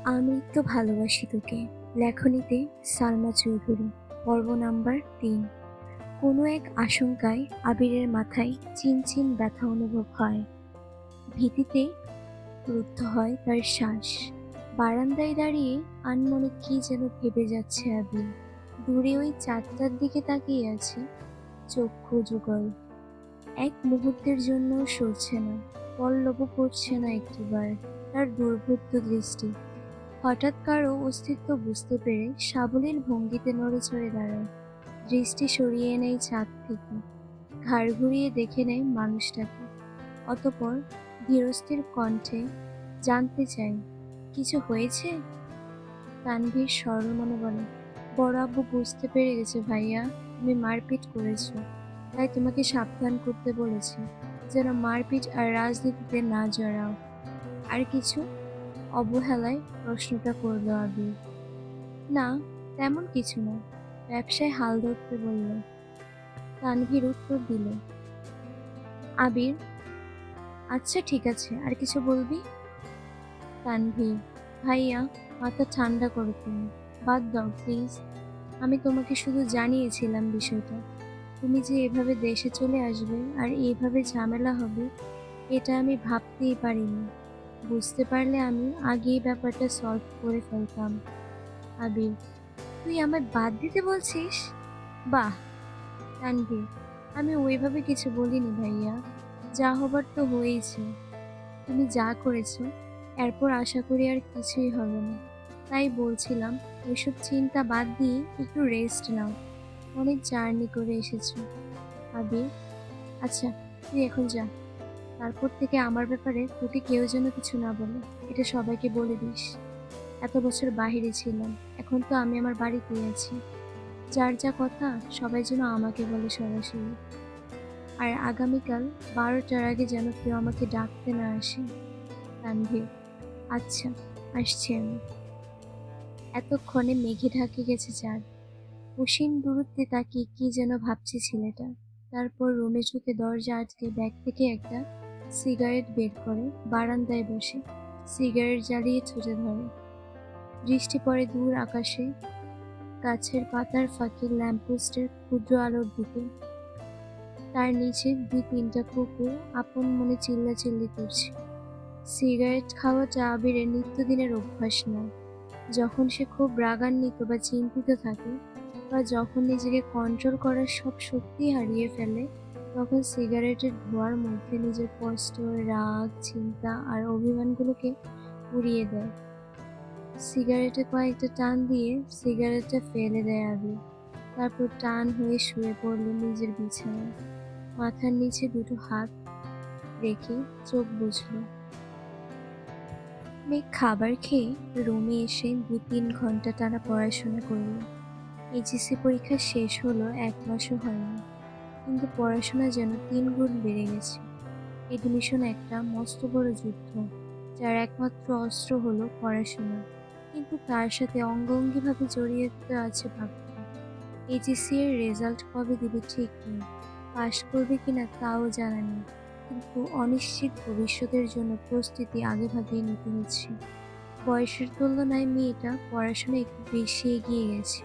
আমৃত্যু ভালোবাসি তোকে। লেখনীতে সালমা চৌধুরী। পর্ব নাম্বার ৩। কোনো এক আশঙ্কায় আবিরের মাথায় চিনচিন ব্যথা অনুভব হয়। ভীতিতে রুদ্ধ হয় তার শ্বাস। বারান্দায় দাঁড়িয়ে আনমনে কি যেন ভেবে যাচ্ছে আবির। দূরে ওই চাঁদটার দিকে তাকিয়ে আছে, চক্ষু যুগল। এক মুহূর্তের জন্য সরছে না, পল্লবও পড়ছে না একটিবার তার দুর্বোধ্য দৃষ্টি। হঠাৎ কারো অস্তিত্ব বুঝতে পেরে সাবলীল ভঙ্গিতে নড়েচড়ে দাঁড়ায়। দৃষ্টি সরিয়ে নেয় ছাদ থেকে, ঘাড় ঘুরিয়ে দেখে নেয় মানুষটাকে। অতঃপর ধীরস্থির কণ্ঠে জানতে চায়, কিছু হয়েছে? তানভীর সরল বলে, বড় আব্বু বুঝতে পেরে গেছে ভাইয়া, তুমি মারপিট করেছো, তাই তোমাকে সাবধান করতে বলেছে, যেন মারপিট আর রাজনীতিতে না জড়াও। আর কিছু? অবহেলায় প্রশ্নটা করল আবির। না, তেমন কিছু না, ব্যবসায় হাল ধরতে বলল। তানভীর উত্তর দিল। আবির, আচ্ছা ঠিক আছে, আর কিছু বলবি? তানভীর, ভাইয়া, মাথা ঠান্ডা করো তুমি, বাদ দাও প্লিজ। আমি তোমাকে শুধু জানিয়েছিলাম বিষয়টা। তুমি যে এভাবে দেশে চলে আসবে আর এইভাবে ঝামেলা হবে, এটা আমি ভাবতেই পারিনি। বুঝতে পারলে আমি আগেই ব্যাপারটা সলভ করে ফেলতাম। আবির, তুই আমায় বাদ দিতে বলছিস? বাহ! তানভীর, আমি ওইভাবে কিছু বলিনি ভাইয়া, যা হবার তো হয়েইছে। তুমি যা করেছো, এরপর আশা করি আর কিছুই হবে না। তাই বলছিলাম, ওইসব চিন্তা বাদ দিয়ে একটু রেস্ট নাও। অনেক জার্নি করে এসেছো। আবির, আচ্ছা, তুই এখন যা। তারপর থেকে আমার ব্যাপারে তোকে কেউ যেন কিছু না বলে, এটা সবাইকে বলে দিস। এত বছর বাহিরে ছিলাম, এখন তো আমি আমার বাড়িতেই আছি। যার যা কথা সবাই যেন আমাকে বলে সরাসরি। আর আগামীকাল 12টার আগে যেন কেউ আমাকে ডাকতে না আসে। তানভীর, আচ্ছা, আসছি আমি। এতক্ষণে মেঘে ঢাকে গেছে চাঁদ। অসীম দূরত্বে তাকিয়ে কি যেন ভাবছে ছেলেটা। তারপর রুমে ঢুকে দরজা আটকে ব্যাগ থেকে একটা সিগারেট বের করে বারান্দায় বসে সিগারেট জ্বালিয়ে ছুটে ধরে। দৃষ্টি পড়ে দূর আকাশে, গাছের পাতার ফাঁকে ল্যাম্পপোস্টের ক্ষুদ্র আলোর দিকে। তার নিচে 2-3টা কুকুর আপন মনে চিল্লাচিল্লি করছে। সিগারেট খাওয়াটা আবিরের নিত্যদিনের অভ্যাস নয়। যখন সে খুব রাগান্বিত বা চিন্তিত থাকে, বা যখন নিজেকে কন্ট্রোল করার সব শক্তি হারিয়ে ফেলে, তখন সিগারেটের ধোঁয়ার মধ্যে নিজের কষ্ট, রাগ, চিন্তা আর অভিমানগুলোকে উড়িয়ে দেয়। সিগারেটে কয়েকটা টান দিয়ে সিগারেটটা ফেলে দেয় আবির। তারপর টান হয়ে শুয়ে পড়ল নিজের বিছানায়। মাথার নিচে দুটো হাত রেখে চোখ বুজল। মেঘ খাবার খেয়ে রুমে এসে 2-3 ঘন্টা টানা পড়াশোনা করল। এইচএসসি পরীক্ষা শেষ হলো 1 মাসও হয়নি, কিন্তু পড়াশোনা যেন 3 গুণ বেড়ে গেছে। এডমিশন একটা মস্ত বড় যুদ্ধ, যার একমাত্র অস্ত্র হলো পড়াশোনা, কিন্তু তার সাথে অঙ্গাঙ্গিভাবে জড়িত আছে ভাগ্য। এইচএসসি এর রেজাল্ট কবে দিবে ঠিক নেই, পাশ করবে কিনা তাও জানা নেই, কিন্তু অনিশ্চিত ভবিষ্যতের জন্য প্রস্তুতি আগেভাগেই নিতে হচ্ছে। বয়সের তুলনায় মেয়েটা পড়াশোনায় একটু বেশি এগিয়ে গেছে।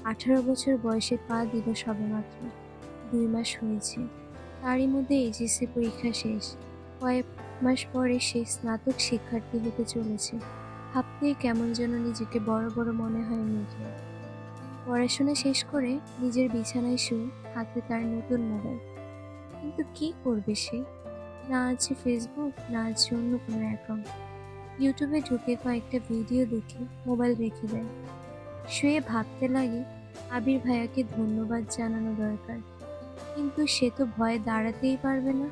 18 বছর বয়সে পা দিল সবেমাত্র। 2 মাস হয়েছে। তারই মধ্যে এইচএসসি পরীক্ষা শেষ। কয়েক মাস পরে সে স্নাতক শিক্ষার্থী হতে চলেছে। ভাবতেই কেমন যেন নিজেকে বড় বড় মনে হয় মেয়েকে। পড়াশোনা শেষ করে নিজের বিছানায় শুয়ে হাতে তার নতুন মোবাইল। কিন্তু কি করবে সে? না আছে ফেসবুক, না আছে অন্য কোনো অ্যাকাউন্ট। ইউটিউবে ঢুকে কয়েকটা ভিডিও দেখে মোবাইল রেখে দেয়। শুয়ে ভাবতে লাগে, আবির ভাইয়াকে ধন্যবাদ জানানো দরকার, কিন্তু সে তো ভয়ে দাঁড়াতেই পারবে না।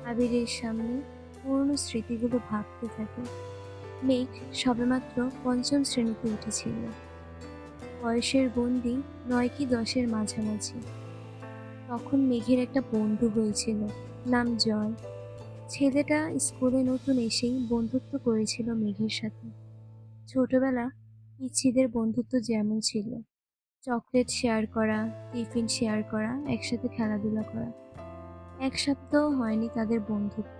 আবিরের সামনে পুরনো স্মৃতিগুলো ভাবতে থাকে। মেঘ সবেমাত্র 5ম শ্রেণীতে উঠেছিল। বয়সের গণ্ডি 9 কি 10-এর মাঝামাঝি। তখন মেঘের একটা বন্ধু হয়েছিল, নাম জয়। ছেলেটা স্কুলে নতুন এসেই বন্ধুত্ব করেছিল মেঘের সাথে। ছোটবেলা পিচ্চিদের বন্ধুত্ব যেমন ছিল, চকলেট শেয়ার করা, টিফিন শেয়ার করা, একসাথে খেলাধুলা করা। 1 সপ্তাহ হয়নি তাদের বন্ধুত্ব।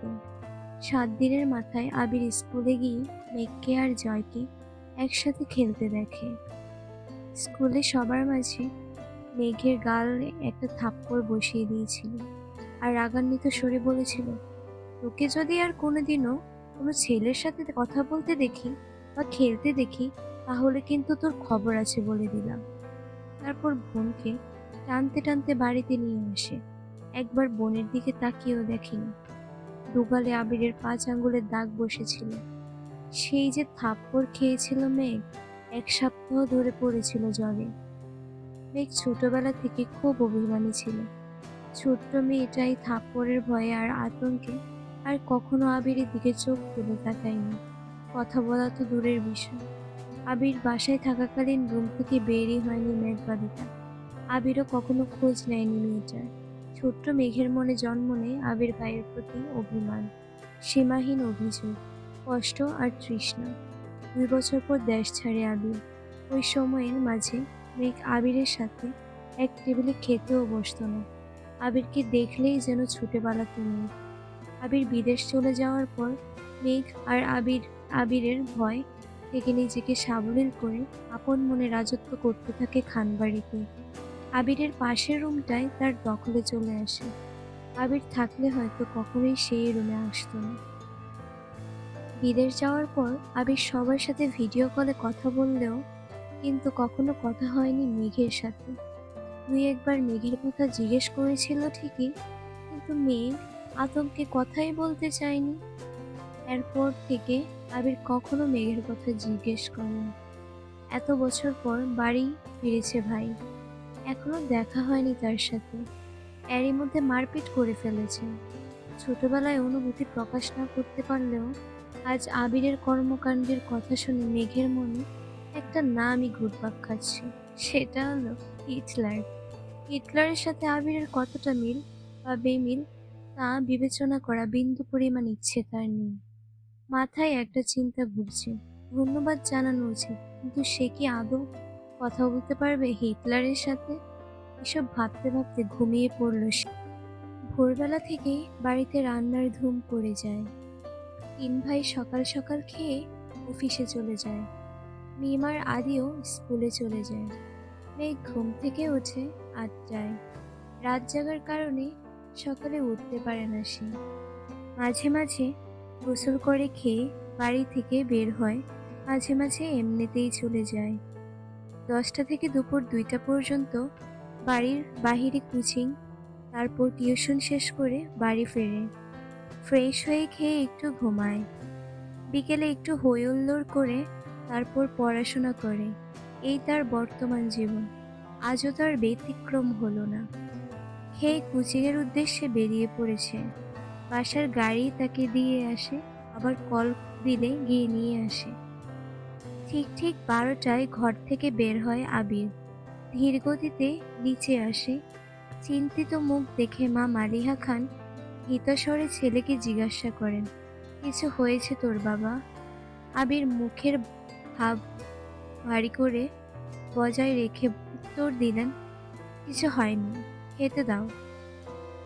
7 দিনের মাথায় আবির স্কুলে গিয়ে মেঘকে আর জয়কে একসাথে খেলতে দেখে। স্কুলে সবার মাঝে মেঘের গালে একটা থাপ্পড় বসিয়ে দিয়েছিল আর রাগান্বিত স্বরে বলেছিল, তোকে যদি আর কোনোদিনও কোনো ছেলের সাথে কথা বলতে দেখি বা খেলতে দেখি, তাহলে কিন্তু তোর খবর আছে বলে দিলাম। তারপর বোনকে টানতে টানতে বাড়িতে নিয়ে আসে। একবার বোনের দিকে তাকিয়েও দেখেনি। দুগালে আবিরের 5 আঙ্গুলের দাগ বসেছিল। সেই যে থাপ্পড় খেয়েছিল মেঘ, 1 সপ্তাহ ধরে পড়েছিল জ্বরে। মেঘ ছোটবেলা থেকে খুব অভিমানী ছিল। ছোট্ট মেয়েটাই থাপ্পড়ের ভয়ে আর আতঙ্কে আর কখনো আবিরের দিকে চোখ তুলে তাকায়নি। কথা বলা তো দূরের বিষয়, আবির বাসায় থাকাকালীন রুম থেকে বেরই হয়নি মেঘবালিকা। আবিরও কখনো খোঁজ নেয়নি মেয়েটার। ছোট্ট মেঘের মনে জন্ম নেয় আবির ভাইয়ের প্রতি অভিমান, সীমাহীন অভিযোগ, কষ্ট আর তৃষ্ণা। 2 বছর পর দেশ ছাড়ে আবির। ওই সময়ের মাঝে মেঘ আবিরের সাথে এক টেবিলে খেতেও বসতো না। আবিরকে দেখলেই যেন ছুটে পালাতো মেঘ। আবির বিদেশ চলে যাওয়ার পর মেঘ আর আবিরের ভয় থেকে নিজেকে সাবলীল করে আপন মনে রাজত্ব করতে থাকে খানবাড়িতে। আবিরের পাশের রুমটায় তার দখলে চলে আসে। আবির থাকলে হয়তো কখনোই সেই রুমে আসতো না। বিদেশ যাওয়ার পর আবির সবার সাথে ভিডিও কলে কথা বললেও কিন্তু কখনো কথা হয়নি মেঘের সাথে। 2 একবার মেঘের কথা জিজ্ঞেস করেছিল ঠিকই, কিন্তু মেঘ আতঙ্কে কথাই বলতে চায়নি। এরপর থেকে আবির কখনো মেঘের কথা জিজ্ঞেস করেনি। এত বছর পর বাড়ি ফিরেছে ভাই, এখনো দেখা হয়নি তার সাথে। এরই মধ্যে মারপিট করে ফেলেছে। ছোটবেলায় অনুভূতি প্রকাশ না করতে পারলেও আজ আবিরের কর্মকাণ্ডের কথা শুনে মেঘের মনে একটা নামই ঘুরপাক খাচ্ছে। সেটা হলো হিটলার। হিটলারের সাথে আবিরের কতটা মিল বা বেমিল তা বিবেচনা করা বিন্দু পরিমাণ ইচ্ছে তার নেই। মাথায় একটা চিন্তা ঘুরছে, ধন্যবাদ জানানো উচিত, কিন্তু সে কি আদৌ কথা বলতে পারবে হিটলারের সাথে? এসব ভাবতে ভাবতে ঘুমিয়ে পড়ল সে। ভোরবেলা থেকেই বাড়িতে রান্নার ধুম পড়ে যায়। 3 ভাই সকাল সকাল খেয়ে অফিসে চলে যায়। মিমার আদিও স্কুলে চলে যায়। মেঘ ঘুম থেকে ওঠে 8টায়। রাত জাগার কারণে সকালে উঠতে পারে না সে। মাঝে মাঝে গোসল করে খেয়ে বাড়ি থেকে বের হয়, মাঝে মাঝে এমনিতেই চলে যায়। 10টা থেকে দুপুর 2টা পর্যন্ত বাড়ির বাহিরে কোচিং, তারপর টিউশন শেষ করে বাড়ি ফেরে। ফ্রেশ হয়ে খেয়ে একটু ঘুমায়। বিকেলে একটু হই হুল্লোড় করে তারপর পড়াশোনা করে। এই তার বর্তমান জীবন। আজও তার ব্যতিক্রম হলো না। খেয়ে কোচিংয়ের উদ্দেশ্যে বেরিয়ে পড়েছে। বাসার গাড়ি তাকে দিয়ে আসে, আবার কল দিলে গিয়ে নিয়ে আসে। ঠিক ঠিক 12টায় ঘর থেকে বের হয় আবির। ধীর গতিতে নিচে আসে। চিন্তিত মুখ দেখে মা মালিহা খান ভীতস্বরে ছেলেকে জিজ্ঞাসা করেন, কিছু হয়েছে তোর বাবা? আবির মুখের ভাব ভারী করে বজায় রেখে উত্তর দিলেন, কিছু হয়নি, খেতে দাও।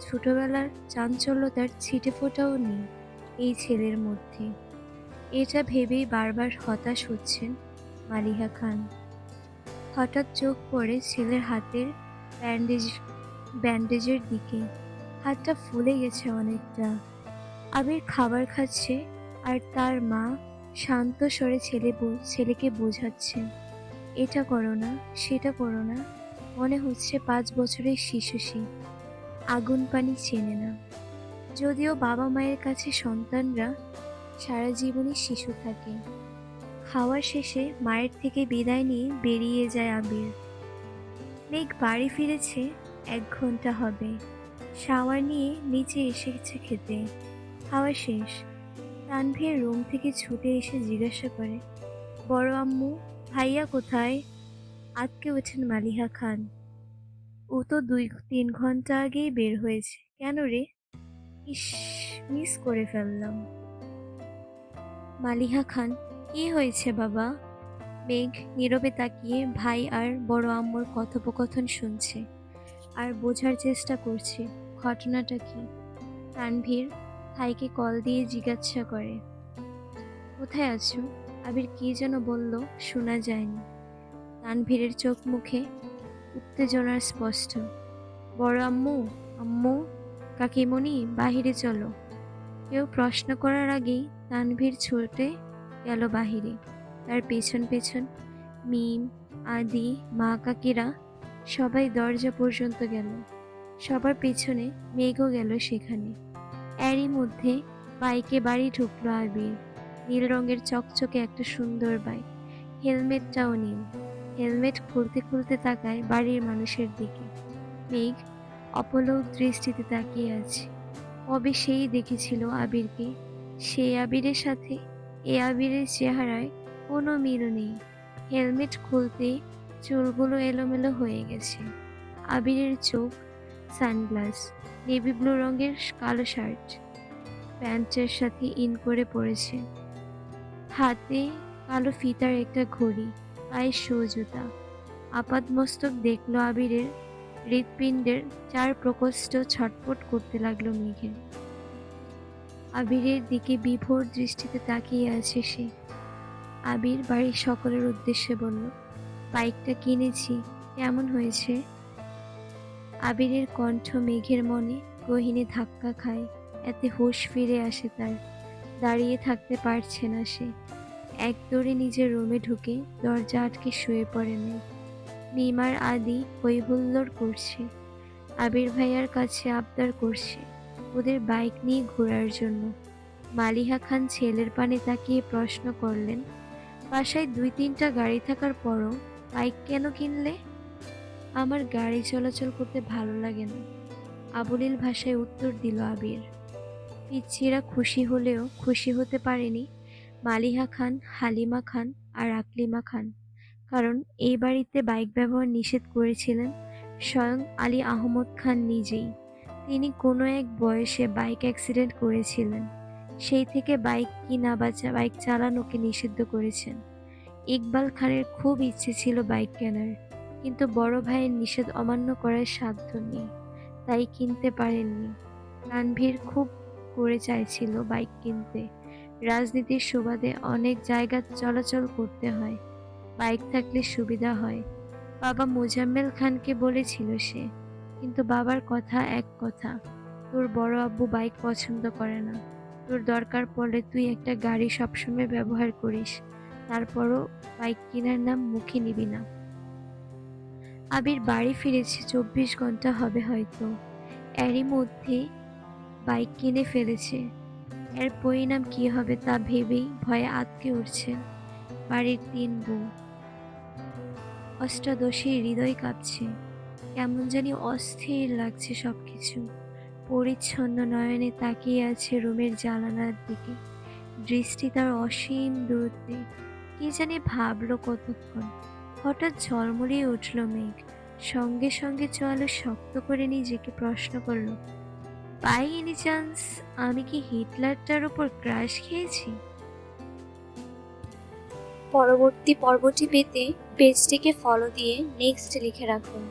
ছোটবেলার চাঞ্চল্যতার ছিটেফোঁটাও নেই এই ছেলের মধ্যে। এটা ভেবেই বারবার হতাশ হচ্ছেন মালিহা খান। হঠাৎ চোখ পড়ে ছেলের হাতের ব্যান্ডেজের দিকে। হাতটা ফুলে গেছে অনেকটা। আবির খাবার খাচ্ছে আর তার মা শান্ত স্বরে ছেলেকে বোঝাচ্ছে, এটা করো না, সেটা করো না। মনে হচ্ছে 5 বছরের শিশু সে, আগুন পানি চেনে না। যদিও বাবা মায়ের কাছে সন্তানরা সারা জীবনই শিশু থাকে। খাওয়ার শেষে মায়ের থেকে বিদায় নিয়ে বেরিয়ে যায় আবির। মেঘ বাড়ি ফিরেছে 1 ঘন্টা হবে। শাওয়ার নিয়ে নিচে এসেছে খেতে। খাওয়া শেষ। তানভীর রুম থেকে ছুটে এসে জিজ্ঞাসা করে, বড় আম্মু, ভাইয়া কোথায়? আঁতকে ওঠেন মালিহা খান। ও তো 2-3 ঘন্টা আগেই বের হয়েছে। কেন রে? ইস, মিস করে ফেললাম। মালিহা খান, কি হয়েছে বাবা? মেঘ নীরবে তাকিয়ে ভাই আর বড় আম্মুর কথোপকথন শুনছে আর বোঝার চেষ্টা করছে ঘটনাটা কি। তানভীর ভাইকে কল দিয়ে জিজ্ঞাসা করে, কোথায় আছো? আবির কি যেন বলল, শোনা যায়নি। তানভীরের চোখ মুখে উত্তেজনার স্পষ্ট। বড় আম্মু, আম্মু, কাকিমণি, বাহিরে চলো। কেউ প্রশ্ন করার আগেই তানভীর ছুটে গেল বাহিরে। তার পেছন পেছন মিম, আদি, মা কাকিরা সবাই দরজা পর্যন্ত গেল। সবার পেছনে মেঘও গেল সেখানে। এরই মধ্যে বাইকে বাড়ি ঢুকলো আবির। নীল রঙের চকচকে একটা সুন্দর বাইক, হেলমেটটাও নীল। হেলমেট খুলতে খুলতে তাকায় বাড়ির মানুষের দিকে। মেঘ অপলক দৃষ্টিতে তাকিয়ে আছে। কবে সেই দেখেছিল আবিরকে। সেই আবিরের সাথে এ আবিরের চেহারায় কোনো মিল নেই। হেলমেট খুলতে চুলগুলো এলোমেলো হয়ে গেছে। আবিরের চোখ, সানগ্লাস, নেভি ব্লু রঙের কালো শার্ট, প্যান্টের সাথে ইন করে পড়েছে। হাতে কালো ফিতার একটা ঘড়ি, পায়ে শু জুতা। আপাদমস্তক দেখলো আবিরের হৃৎপিণ্ডের চার প্রকোষ্ঠ ছটফট করতে লাগলো মেঘের। আবিরের দিকে বিভোর দৃষ্টিতে তাকিয়ে আছে সে। আবির বাড়ির সকলের উদ্দেশ্যে বলল, বাইকটা কিনেছি, কেমন হয়েছে? আবিরের কণ্ঠ মেঘের মনে গহীনে ধাক্কা খায়। এতে হুঁশ ফিরে আসে তার। দাঁড়িয়ে থাকতে পারছে না সে। এক দৌড়ে নিজের রুমে ঢুকে দরজা আটকে শুয়ে পড়ে নেয়। মিমার আদি হই হুল্লোড় করছে। আবির ভাইয়ার কাছে আবদার করছে ওদের বাইক নিয়ে ঘোরার জন্য। মালিহা খান ছেলের পানে তাকিয়ে প্রশ্ন করলেন, বাসায় 2-3টা গাড়ি থাকার পরও বাইক কেন কিনলে? আমার গাড়ি চলাচল করতে ভালো লাগে না, আবলিল ভাষায় উত্তর দিল আবির। পিচ্ছিরা খুশি হলেও খুশি হতে পারেনি মালিহা খান, হালিমা খান আর আকলিমা খান। কারণ এই বাড়িতে বাইক ব্যবহার নিষেধ করেছিলেন স্বয়ং আলী আহমদ খান নিজেই। তিনি কোনো এক বয়সে বাইক অ্যাক্সিডেন্ট করেছিলেন। সেই থেকে বাইক কিনা বা বাইক চালানোকে নিষিদ্ধ করেছেন। ইকবাল খানের খুব ইচ্ছে ছিল বাইক কেনার, কিন্তু বড় ভাইয়ের নিষেধ অমান্য করার সাধ্য নেই, তাই কিনতে পারেননি। তানভীর খুব করে চাইছিল বাইক কিনতে। রাজনীতির সুবাদে অনেক জায়গা চলাচল করতে হয়, বাইক থাকলে সুবিধা হয়। বাবা মোজাম্মেল খানকে বলেছিল সে, কিন্তু বাবার কথা এক কথা, তোর বড় আব্বু বাইক পছন্দ করে না। তোর দরকার পড়লে তুই একটা গাড়ি সবসময় ব্যবহার করিস, তারপরও বাইক কেনার নাম মুখে নিবি না। আবির বাড়ি ফিরেছে 24 ঘন্টা হবে হয়তো। এরই মধ্যে বাইক কিনে ফেলেছে। এর পরিণাম কি হবে তা ভেবেই ভয়ে আঁতকে উঠছেন বাড়ির 3 বউ। অষ্টাদশীর হৃদয় কাঁপছে। কেমন জানি অস্থির লাগছে সবকিছু। পরিচ্ছন্ন নয়নে তাকিয়ে আছে রুমের জানালার দিকে। দৃষ্টি তার অসীম দূরত্বে। কি জানি ভাবলো কতক্ষণ। হঠাৎ ঝলমলিয়ে উঠল মেঘ। সঙ্গে সঙ্গে চোয়ালো শক্ত করে নিজেকে প্রশ্ন করল, বাই এনি চান্স আমি কি হিটলারটার উপর ক্রাশ খেয়েছি? পরবর্তী পর্বটি পেতে পেজটিকে ফলো দিয়ে নেক্সট লিখে রাখুন।